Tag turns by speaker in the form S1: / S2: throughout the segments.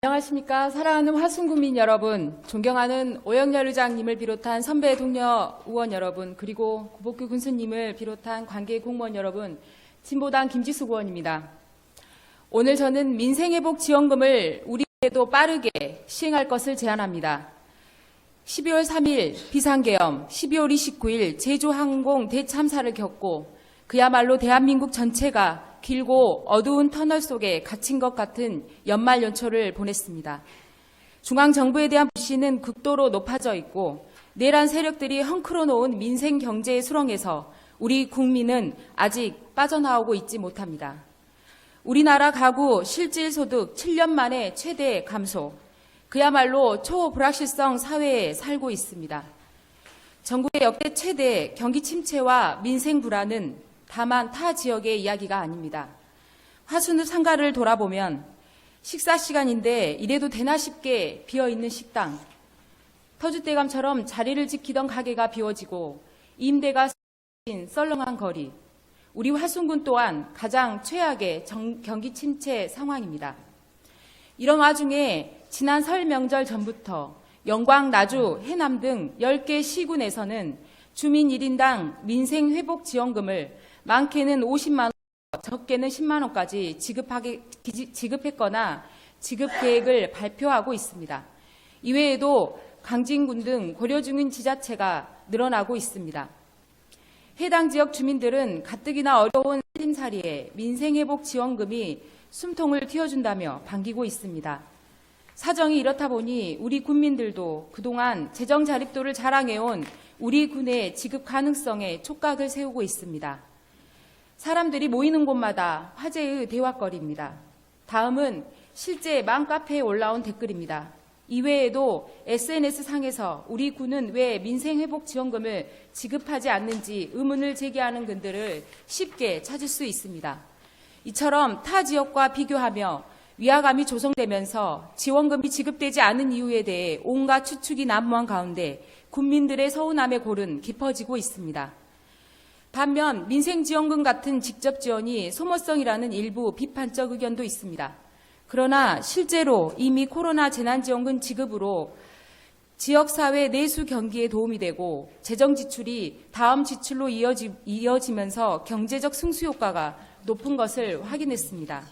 S1: 안녕하십니까. 사랑하는 화순국민 여러분, 존경하는 오영렬 의장님을 비롯한 선배 동료 의원 여러분, 그리고 구복규 군수님을 비롯한 관계 공무원 여러분, 진보당 김지숙 의원입니다. 오늘 저는 민생회복지원금을 우리에도 빠르게 시행할 것을 제안합니다. 12월 3일 비상계엄, 12월 29일 제주항공 대참사를 겪고 그야말로 대한민국 전체가 길고 어두운 터널 속에 갇힌 것 같은 연말 연초를 보냈습니다. 중앙정부에 대한 불신은 극도로 높아져 있고 내란 세력들이 헝클어 놓은 민생 경제의 수렁에서 우리 국민은 아직 빠져나오고 있지 못합니다. 우리나라 가구 실질소득 7년 만에 최대 감소, 그야말로 초불확실성 사회에 살고 있습니다. 전국의 역대 최대 경기 침체와 민생 불안은 다만 타 지역의 이야기가 아닙니다. 화순읍 상가를 돌아보면 식사 시간인데 이래도 되나 싶게 비어있는 식당, 터줏대감처럼 자리를 지키던 가게가 비워지고 임대가 썰렁한 거리, 우리 화순군 또한 가장 최악의 경기 침체 상황입니다. 이런 와중에 지난 설 명절 전부터 영광, 나주, 해남 등 10개 시군에서는 주민 1인당 민생회복지원금을 많게는 50만 원, 적게는 10만 원까지 지급했거나 지급 계획을 발표하고 있습니다. 이외에도 강진군 등 고려 중인 지자체가 늘어나고 있습니다. 해당 지역 주민들은 가뜩이나 어려운 살림살이에 민생회복지원금이 숨통을 틔워준다며 반기고 있습니다. 사정이 이렇다 보니 우리 군민들도 그동안 재정 자립도를 자랑해온 우리 군의 지급 가능성에 촉각을 세우고 있습니다. 사람들이 모이는 곳마다 화제의 대화거리입니다. 다음은 실제 맘카페에 올라온 댓글입니다. 이외에도 SNS상에서 우리 군은 왜 민생회복지원금을 지급하지 않는지 의문을 제기하는 글들을 쉽게 찾을 수 있습니다. 이처럼 타 지역과 비교하며 위화감이 조성되면서 지원금이 지급되지 않은 이유에 대해 온갖 추측이 난무한 가운데 국민들의 서운함의 골은 깊어지고 있습니다. 반면 민생지원금 같은 직접 지원이 소모성이라는 일부 비판적 의견도 있습니다. 그러나 실제로 이미 코로나 재난지원금 지급으로 지역사회 내수 경기에 도움이 되고 재정 지출이 다음 지출로 이어지면서 경제적 승수 효과가 높은 것을 확인했습니다.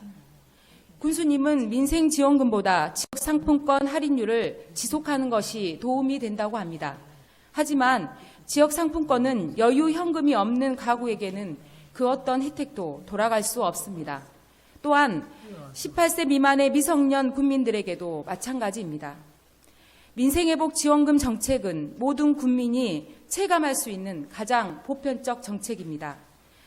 S1: 군수님은 민생지원금보다 지역상품권 할인율을 지속하는 것이 도움이 된다고 합니다. 하지만 지역상품권은 여유 현금이 없는 가구에게는 그 어떤 혜택도 돌아갈 수 없습니다. 또한 18세 미만의 미성년 국민들에게도 마찬가지입니다. 민생회복지원금 정책은 모든 국민이 체감할 수 있는 가장 보편적 정책입니다.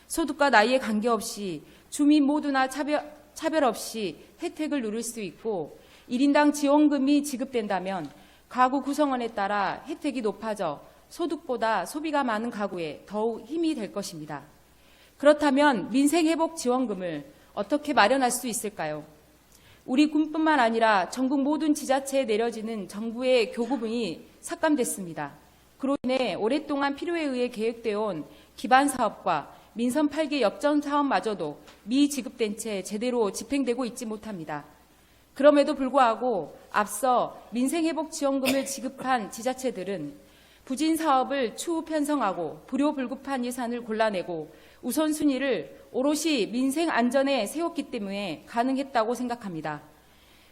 S1: 소득과 나이에 관계없이 주민 모두나 차별 없이 혜택을 누릴 수 있고 1인당 지원금이 지급된다면 가구 구성원에 따라 혜택이 높아져 소득보다 소비가 많은 가구에 더욱 힘이 될 것입니다. 그렇다면 민생회복지원금을 어떻게 마련할 수 있을까요? 우리 군뿐만 아니라 전국 모든 지자체에 내려지는 정부의 교부분이 삭감됐습니다. 그로 인해 오랫동안 필요에 의해 계획되어 온 기반사업과 민선 8개 역전 사업마저도 미지급된 채 제대로 집행되고 있지 못합니다. 그럼에도 불구하고 앞서 민생회복지원금을 지급한 지자체들은 부진 사업을 추후 편성하고 불효불급한 예산을 골라내고 우선순위를 오롯이 민생 안전에 세웠기 때문에 가능했다고 생각합니다.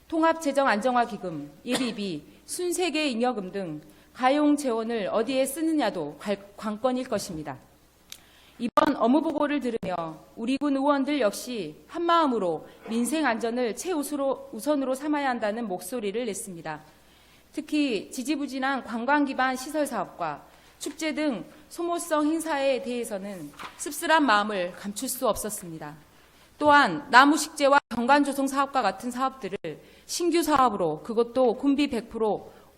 S1: 통합재정안정화기금, 예비비, 순세계 잉여금 등 가용 재원을 어디에 쓰느냐도 관건일 것입니다. 이번 업무보고를 들으며 우리 군 의원들 역시 한마음으로 민생 안전을 최우선으로 삼아야 한다는 목소리를 냈습니다. 특히 지지부진한 관광 기반 시설 사업과 축제 등 소모성 행사에 대해서는 씁쓸한 마음을 감출 수 없었습니다. 또한 나무식재와 경관조성 사업과 같은 사업들을 신규 사업으로 그것도 군비 100%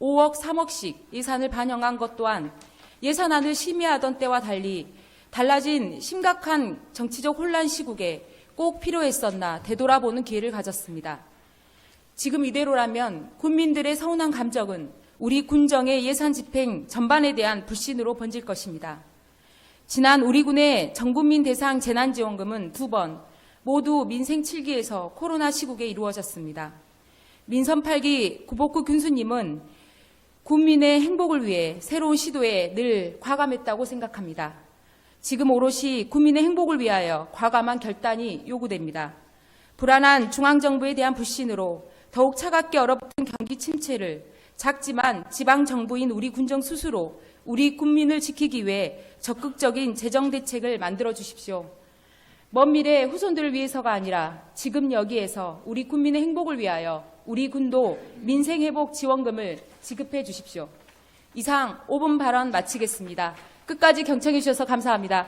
S1: 5억, 3억씩 예산을 반영한 것 또한 예산안을 심의하던 때와 달리 달라진 심각한 정치적 혼란 시국에 꼭 필요했었나 되돌아보는 기회를 가졌습니다. 지금 이대로라면 국민들의 서운한 감정은 우리 군정의 예산 집행 전반에 대한 불신으로 번질 것입니다. 지난 우리 군의 전국민 대상 재난지원금은 2번 모두 민생 7기에서 코로나 시국에 이루어졌습니다. 민선 8기 구복구 군수님은 국민의 행복을 위해 새로운 시도에 늘 과감했다고 생각합니다. 지금 오롯이 국민의 행복을 위하여 과감한 결단이 요구됩니다. 불안한 중앙정부에 대한 불신으로 더욱 차갑게 얼어붙은 경기 침체를 작지만 지방정부인 우리 군정 스스로 우리 국민을 지키기 위해 적극적인 재정 대책을 만들어 주십시오. 먼 미래 후손들을 위해서가 아니라 지금 여기에서 우리 국민의 행복을 위하여 우리 군도 민생회복 지원금을 지급해 주십시오. 이상 5분 발언 마치겠습니다. 끝까지 경청해 주셔서 감사합니다.